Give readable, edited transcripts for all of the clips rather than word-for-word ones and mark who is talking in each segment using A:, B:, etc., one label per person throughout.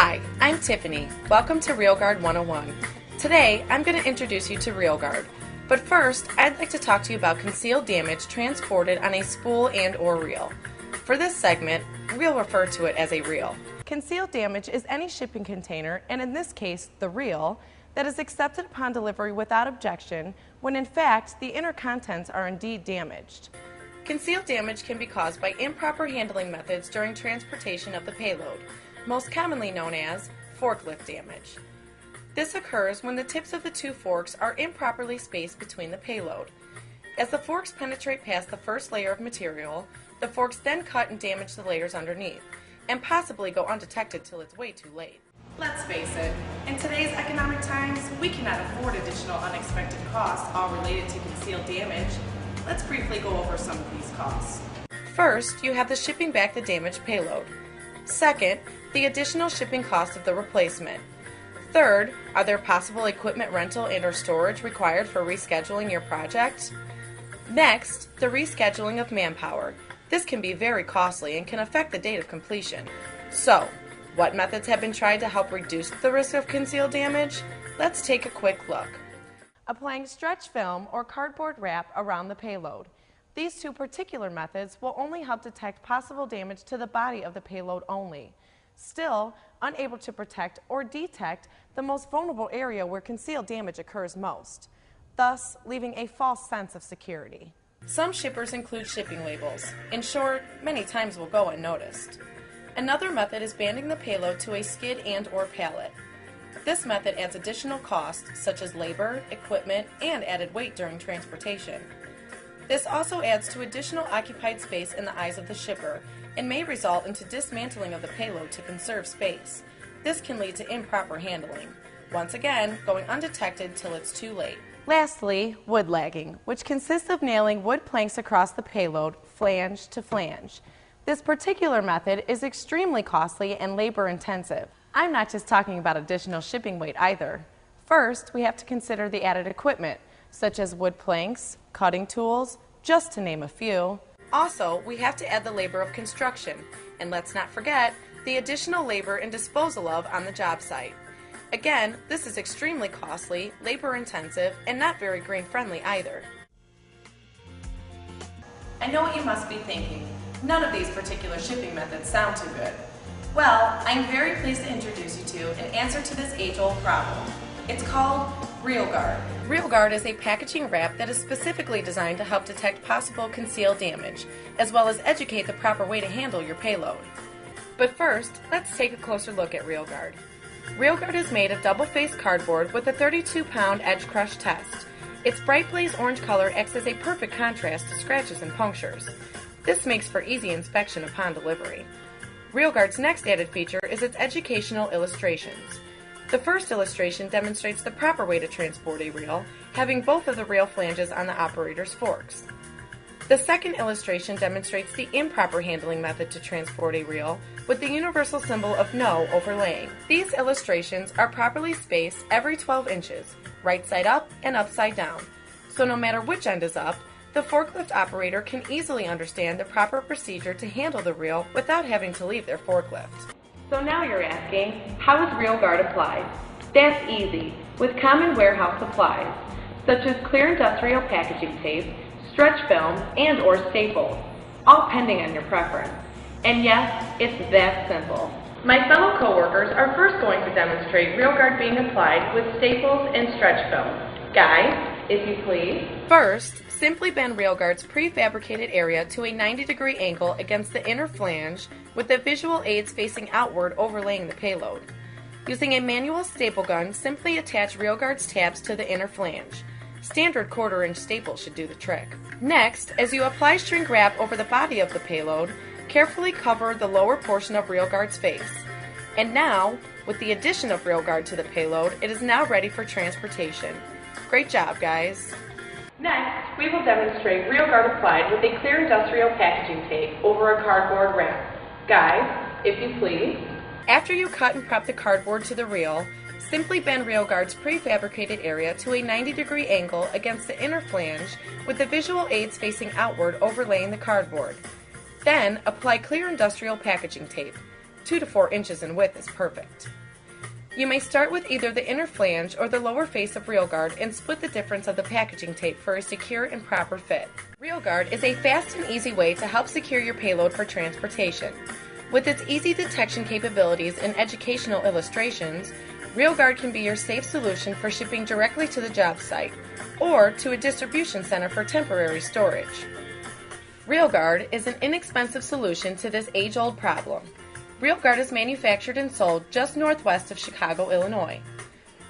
A: Hi, I'm Tiffany. Welcome to REELGURARD 101. Today, I'm going to introduce you to REELGURARD. But first, I'd like to talk to you about concealed damage transported on a spool and/or reel. For this segment, we'll refer to it as a reel. Concealed damage is any shipping container, and in this case, the reel, that is accepted upon delivery without objection when in fact the inner contents are indeed damaged. Concealed damage can be caused by improper handling methods during transportation of the payload, most commonly known as forklift damage. This occurs when the tips of the two forks are improperly spaced between the payload. As the forks penetrate past the first layer of material, the forks then cut and damage the layers underneath, and possibly go undetected till it's way too late. Let's face it, in today's economic times, we cannot afford additional unexpected costs all related to concealed damage. Let's briefly go over some of these costs. First, you have the shipping back the damaged payload. Second, the additional shipping cost of the replacement. Third, are there possible equipment rental and/or storage required for rescheduling your project? Next, the rescheduling of manpower. This can be very costly and can affect the date of completion. So, what methods have been tried to help reduce the risk of concealed damage? Let's take a quick look. Applying stretch film or cardboard wrap around the payload. These two particular methods will only help detect possible damage to the body of the payload only, still unable to protect or detect the most vulnerable area where concealed damage occurs most, thus leaving a false sense of security. Some shippers include shipping labels. In short, many times will go unnoticed. Another method is banding the payload to a skid and/or pallet. This method adds additional costs such as labor, equipment, and added weight during transportation. This also adds to additional occupied space in the eyes of the shipper and may result into dismantling of the payload to conserve space. This can lead to improper handling, once again going undetected till it's too late. Lastly, wood lagging, which consists of nailing wood planks across the payload flange to flange. This particular method is extremely costly and labor intensive. I'm not just talking about additional shipping weight either. First, we have to consider the added equipment, such as wood planks, cutting tools, just to name a few. Also, we have to add the labor of construction, and let's not forget the additional labor and disposal of on the job site. Again, this is extremely costly, labor intensive, and not very green friendly either. I know what you must be thinking. None of these particular shipping methods sound too good. Well, I'm very pleased to introduce you to an answer to this age-old problem. It's called REELGURARD. REELGURARD is a packaging wrap that is specifically designed to help detect possible concealed damage, as well as educate the proper way to handle your payload. But first, let's take a closer look at REELGURARD. REELGURARD is made of double-faced cardboard with a 32-pound edge crush test. Its bright blaze orange color acts as a perfect contrast to scratches and punctures. This makes for easy inspection upon delivery. REELGURARD's next added feature is its educational illustrations. The first illustration demonstrates the proper way to transport a reel, having both of the reel flanges on the operator's forks. The second illustration demonstrates the improper handling method to transport a reel, with the universal symbol of no overlaying. These illustrations are properly spaced every 12 inches, right side up and upside down, so no matter which end is up, the forklift operator can easily understand the proper procedure to handle the reel without having to leave their forklift. So now you're asking, how is REELGURARD applied? That's easy, with common warehouse supplies, such as clear industrial packaging tape, stretch film, and/or staples, all pending on your preference. And yes, it's that simple. My fellow coworkers are first going to demonstrate REELGURARD being applied with staples and stretch film. Guys, if you please. First, simply bend REELGURARD's prefabricated area to a 90-degree angle against the inner flange with the visual aids facing outward overlaying the payload. Using a manual staple gun, simply attach REELGUARD's tabs to the inner flange. Standard 1/4-inch staples should do the trick. Next, as you apply shrink wrap over the body of the payload, carefully cover the lower portion of REELGUARD's face. And now, with the addition of REELGUARD to the payload, it is now ready for transportation. Great job, guys! Next, we will demonstrate REELGUARD applied with a clear industrial packaging tape over a cardboard wrap. Guys, if you please. After you cut and prep the cardboard to the reel, simply bend REELGUARD's prefabricated area to a 90-degree angle against the inner flange with the visual aids facing outward overlaying the cardboard. Then, apply clear industrial packaging tape. 2 to 4 inches in width is perfect. You may start with either the inner flange or the lower face of REELGUARD and split the difference of the packaging tape for a secure and proper fit. REELGUARD is a fast and easy way to help secure your payload for transportation. With its easy detection capabilities and educational illustrations, REELGUARD can be your safe solution for shipping directly to the job site or to a distribution center for temporary storage. REELGUARD is an inexpensive solution to this age-old problem. REELGUARD is manufactured and sold just northwest of Chicago, Illinois.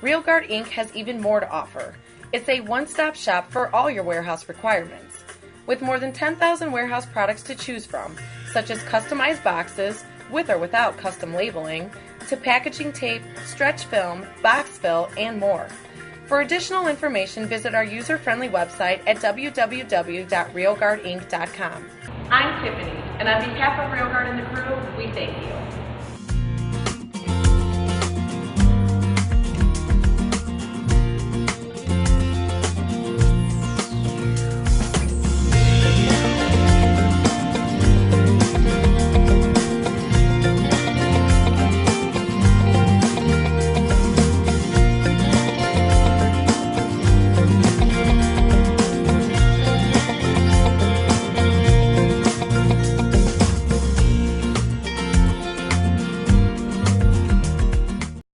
A: REELGUARD Inc. has even more to offer. It's a one-stop shop for all your warehouse requirements. With more than 10,000 warehouse products to choose from, such as customized boxes, with or without custom labeling, to packaging tape, stretch film, box fill, and more. For additional information, visit our user-friendly website at www.reelguardinc.com. I'm Tiffany, and on behalf of REELGUARD and the crew, we thank you.